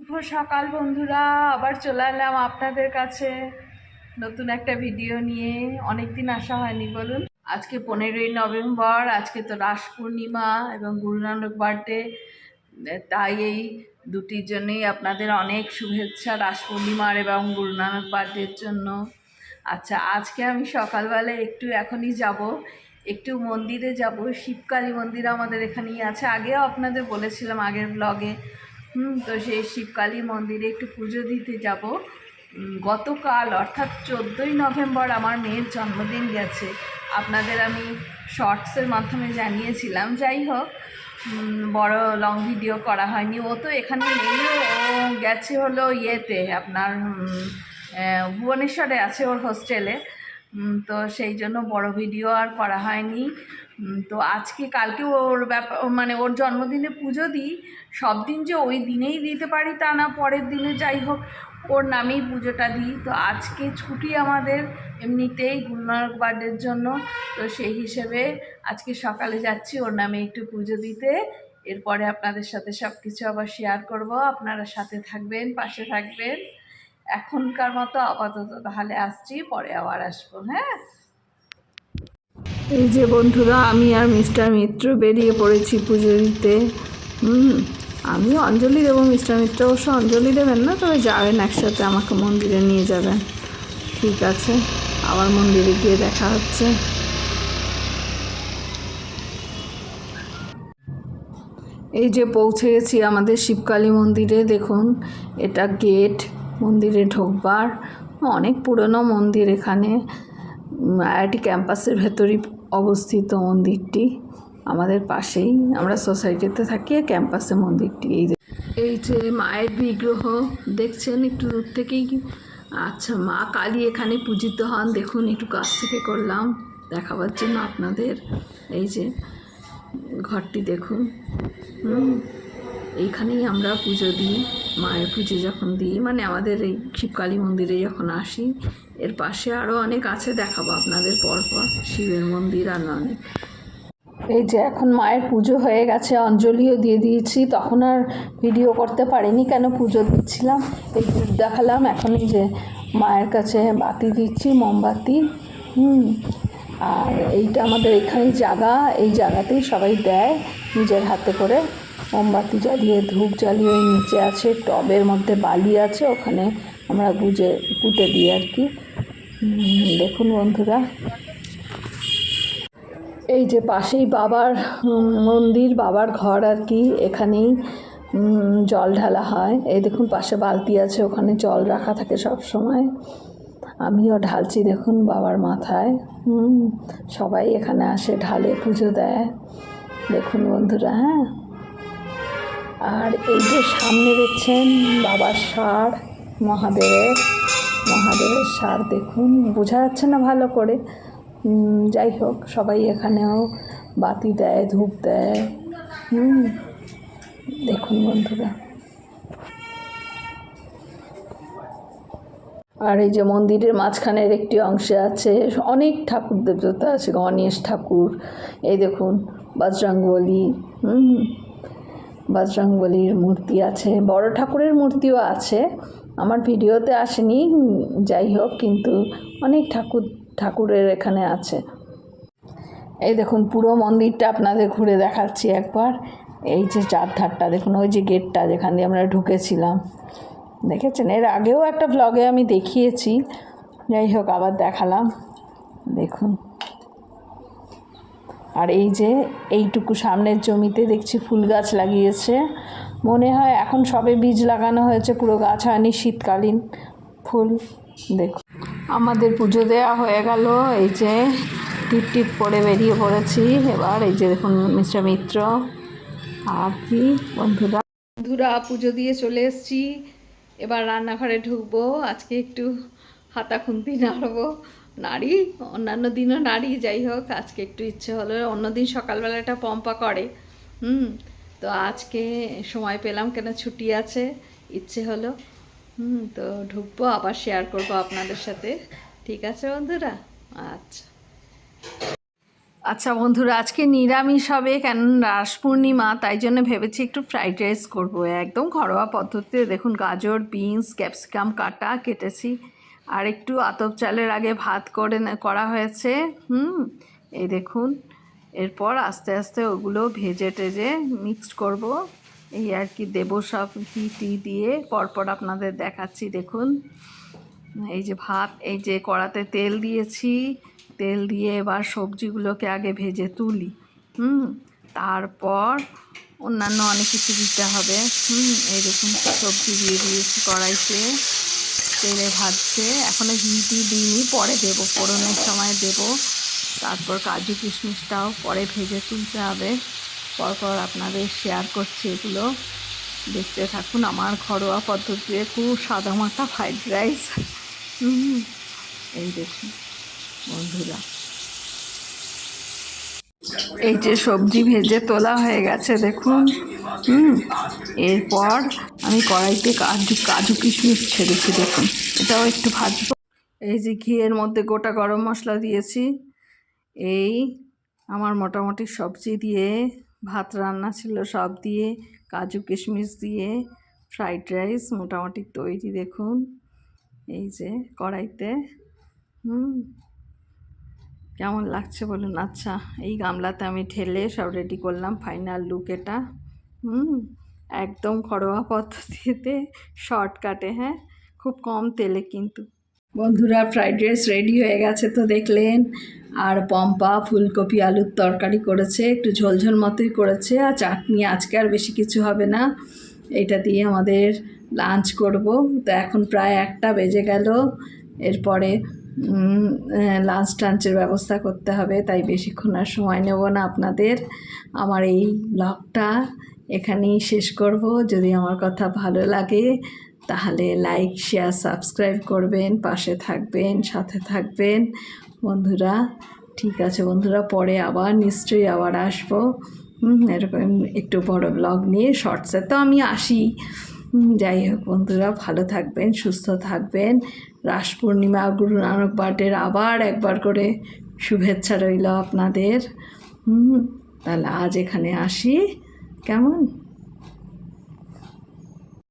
শুভ সকাল বন্ধুরা, আবার চলে এলাম আপনাদের কাছে নতুন একটা ভিডিও নিয়ে। অনেক দিন আসা হয়নি বলুন। আজকে 15ই নভেম্বর, আজকে তো রাস পূর্ণিমা এবং গুরু নানক বার্থডে। তাই এই দুটির জন্যই আপনাদের অনেক শুভেচ্ছা, রাস পূর্ণিমার এবং গুরু নানক বার্থডের জন্য। আচ্ছা, আজকে আমি সকালবেলায় এখনই যাব, একটু মন্দিরে যাব। শিবকালী মন্দির আমাদের এখানেই আছে, আগেও আপনাদের বলেছিলাম আগের ব্লগে। তো সেই শিবকালী মন্দিরে একটু পুজো দিতে যাব। গতকাল অর্থাৎ 14ই নভেম্বর আমার মেয়ের জন্মদিন গেছে, আপনাদের আমি শর্টসের মাধ্যমে জানিয়েছিলাম। যাই হোক, বড় লং ভিডিও করা হয়নি। ও তো এখানে নেই, ও গেছে হলো ইয়েতে, আপনার ভুবনেশ্বরে আছে ওর হোস্টেলে। তো সেই জন্য বড় ভিডিও আর করা হয়নি। তো কালকে ওর মানে ওর জন্মদিনে পুজো দিই। সব দিন যে ওই দিনেই দিতে পারি তা না, পরের দিনে যাই হোক ওর নামেই পুজোটা দিই। তো আজকে ছুটি আমাদের এমনিতেই গুরু নানক বার্থডের জন্য। তো সেই হিসেবে আজকে সকালে যাচ্ছি ওর নামে একটু পুজো দিতে। এরপরে আপনাদের সাথে সব কিছু আবার শেয়ার করব। আপনারা সাথে থাকবেন, পাশে থাকবেন। এখনকার মতো আপাতত তাহলে আসছি, পরে আবার আসবো। হ্যাঁ, এই যে বন্ধুরা, আমি আর মিস্টার মিত্র বেরিয়ে পড়েছি পুজো দিতে। আমি অঞ্জলি দেবো, মিস্টার মিত্র অবশ্য অঞ্জলি দেবেন না, তবে যাবেন একসাথে, আমাকে মন্দিরে নিয়ে যাবেন। ঠিক আছে, আবার মন্দিরে গিয়ে দেখা হচ্ছে। এই যে পৌঁছে গেছি আমাদের শিবকালী মন্দিরে। দেখুন, এটা গেট মন্দিরে ঢোকবার। অনেক পুরনো মন্দির, এখানে আইআইটি ক্যাম্পাসের ভেতরই অবস্থিত মন্দিরটি, আমাদের পাশেই। আমরা সোসাইটিতে থাকি, ক্যাম্পাসে মন্দিরটি। এই যে মায়ের বিগ্রহ দেখছেন একটু দূর থেকেই। আচ্ছা, মা কালী এখানে পূজিত হন। দেখুন, একটু কাছ থেকে করলাম দেখাবার জন্য আপনাদের। এই যে ঘরটি দেখুন, এইখানেই আমরা পুজো দিই। মায়ের পুজো যখন দিই, মানে আমাদের এই শিবকালী মন্দিরে যখন আসি। এর পাশে আরও অনেক আছে, দেখাবো আপনাদের পরপর, শিবের মন্দির আর অনেক। এই যে এখন মায়ের পুজো হয়ে গেছে, অঞ্জলিও দিয়ে দিয়েছি। তখন আর ভিডিও করতে পারিনি, কেন পুজো দিচ্ছিলাম। এই ধূপ দেখালাম, এখন এই যে মায়ের কাছে বাতি দিচ্ছি, মোমবাতি। আর এইটা আমাদের এখানে জায়গা, এই জায়গাতেই সবাই দেয় নিজের হাতে করে মোমবাতি জ্বালিয়ে, ধূপ জ্বালিয়ে। ওই নিচে আছে টবের মধ্যে বালি আছে, ওখানে আমরা পুঁতে দিই আর কি। দেখুন বন্ধুরা, এই যে পাশেই বাবার মন্দির, বাবার ঘর আর কি, এখানেই জল ঢালা হয়। এই দেখুন পাশে বালতি আছে, ওখানে জল রাখা থাকে সব সময়। আমিও ঢালছি দেখুন বাবার মাথায়। সবাই এখানে আসে, ঢালে, পুজো দেয়। দেখুন বন্ধুরা। হ্যাঁ, আর এই যে সামনে দেখছেন বাবার ষাঁড়, মহাদেবের ষাঁড়। দেখুন, বোঝা যাচ্ছে না ভালো করে। যাই হোক, সবাই এখানেও বাতি দেয়, ধূপ দেয়। দেখুন বন্ধুরা। আর এই যে মন্দিরের মাঝখানের একটি অংশে আছে অনেক ঠাকুর দেবতা আছে, গণেশ ঠাকুর। এই দেখুন বজরংবলী, বজরংবলীর মূর্তি আছে, বড় ঠাকুরের মূর্তিও আছে, আমার ভিডিওতে আসেনি। যাই হোক, কিন্তু অনেক ঠাকুরের এখানে আছে। এই দেখুন পুরো মন্দিরটা আপনাদের ঘুরে দেখাচ্ছি একবার। এই যে চারধারটা দেখুন, ওই যে গেটটা যেখান দিয়ে আমরা ঢুকেছিলাম, দেখেছেন? এর আগেও একটা ব্লগে আমি দেখিয়েছি, যাই হোক আবার দেখালাম। দেখুন, আর এই যে এইটুকু সামনের জমিতে দেখছি ফুল গাছ লাগিয়েছে, মনে হয় এখন সবে বীজ লাগানো হয়েছে, পুরো গাছ হয়নি, শীতকালীন ফুল। দেখুন, আমাদের পুজো দেওয়া হয়ে গেল। এই যে টিপ করে বেরিয়ে পড়েছি এবার। এই যে দেখুন মিস্টার মিত্র আর কি বন্ধুরা পুজো দিয়ে চলে এসেছি। এবার রান্নাঘরে ঢুকবো। আজকে একটু হাতা খুন্তি নাড়ি, অন্যান্য দিনও নাড়ি, যাই হোক আজকে একটু ইচ্ছে হলো। অন্যদিন সকালবেলাটা পম্পা করে, তো আজকে সময় পেলাম, কেন ছুটি আছে, ইচ্ছে হলো। তো ঢুকবো, আবার শেয়ার করবো আপনাদের সাথে। ঠিক আছে বন্ধুরা? আচ্ছা, আচ্ছা বন্ধুরা, আজকে নিরামিষ হবে, কেন রাস পূর্ণিমা, তাই জন্য ভেবেছি একটু ফ্রাইড রাইস করবো একদম ঘরোয়া পদ্ধতিতে। দেখুন, গাজর, বিনস, ক্যাপসিকাম কেটেছি, আর একটু আতপ চালের আগে ভাত করা হয়েছে। এই দেখুন, এরপর আস্তে আস্তে ওগুলো ভেজে টেজে মিক্সড করব। এই আর কি, দেবো সব ঘি দিয়ে পরপর আপনাদের দেখাচ্ছি। দেখুন, এই যে ভাত, এই যে কড়াতে তেল দিয়েছি, তেল দিয়ে এবার সবজিগুলোকে আগে ভেজে তুলি। তারপর অন্যান্য অনেক কিছু দিতে হবে। এই দেখুন, সবজি দিয়ে দিয়েছি কড়াইতে, তেলে ভাজছে। এখনও ঘি দিইনি, পরে দেবো, ফোড়নের সময় দেবো। তারপর কাজু কিশমিশটাও পরে ভেজে তুলতে হবে। পরপর আপনাদের শেয়ার করছি এগুলো, দেখতে থাকুন। আমার ঘরোয়া পদ্ধতিতে খুব সাদামাটা ফ্রাইড রাইস। এই দেখুন বন্ধুরা, এই যে সবজি ভেজে তোলা হয়ে গেছে দেখুন। এরপর আমি কড়াইতে কাজু কিশমিশ ছেড়েছি, দেখুন এটাও একটু ভাজবো। এই যে ঘিয়ের মধ্যে গোটা গরম মশলা দিয়েছি। এই আমার মোটামুটি সবজি দিয়ে, ভাত রান্না ছিল সব দিয়ে, কাজু কিশমিশ দিয়ে ফ্রাইড রাইস মোটামুটি তৈরি। দেখুন এই যে কড়াইতে, কেমন লাগছে বলুন। আচ্ছা, এই গামলাতে আমি ঢেলে সব রেডি করলাম, ফাইনাল লুক এটা। একদম ঘরোয়া পদ্ধতিতে, শর্টকাটে, হ্যাঁ, খুব কম তেলে কিন্তু। বন্ধুরা, ফ্রাইড রাইস রেডি হয়ে গেছে তো দেখলেন। আর পম্পা ফুলকপি আলুর তরকারি করেছে, একটু ঝোলঝোল মতোই করেছে, আর চাটনি। আজকে আর বেশি কিছু হবে না, এটা দিয়ে আমাদের লাঞ্চ করব। তো এখন প্রায় 1টা বেজে গেল, এরপরে টাঞ্চের ব্যবস্থা করতে হবে, তাই বেশিক্ষণ আর সময় নেব না আপনাদের। আমার এই ব্লগটা এখানেই শেষ করব। যদি আমার কথা ভালো লাগে তাহলে লাইক, শেয়ার, সাবস্ক্রাইব করবেন, পাশে থাকবেন, সাথে থাকবেন বন্ধুরা। ঠিক আছে বন্ধুরা, পরে আবার নিশ্চয়ই আবার আসবো এরকম একটু বড় ব্লগ নিয়ে। শর্টসে তো আমি আসি। যাই হোক বন্ধুরা, ভালো থাকবেন, সুস্থ থাকবেন। রাস পূর্ণিমা, গুরু নানক বার্থডের আবার একবার করে শুভেচ্ছা রইল আপনাদের। তাহলে আজ এখানে আসি, কেমন?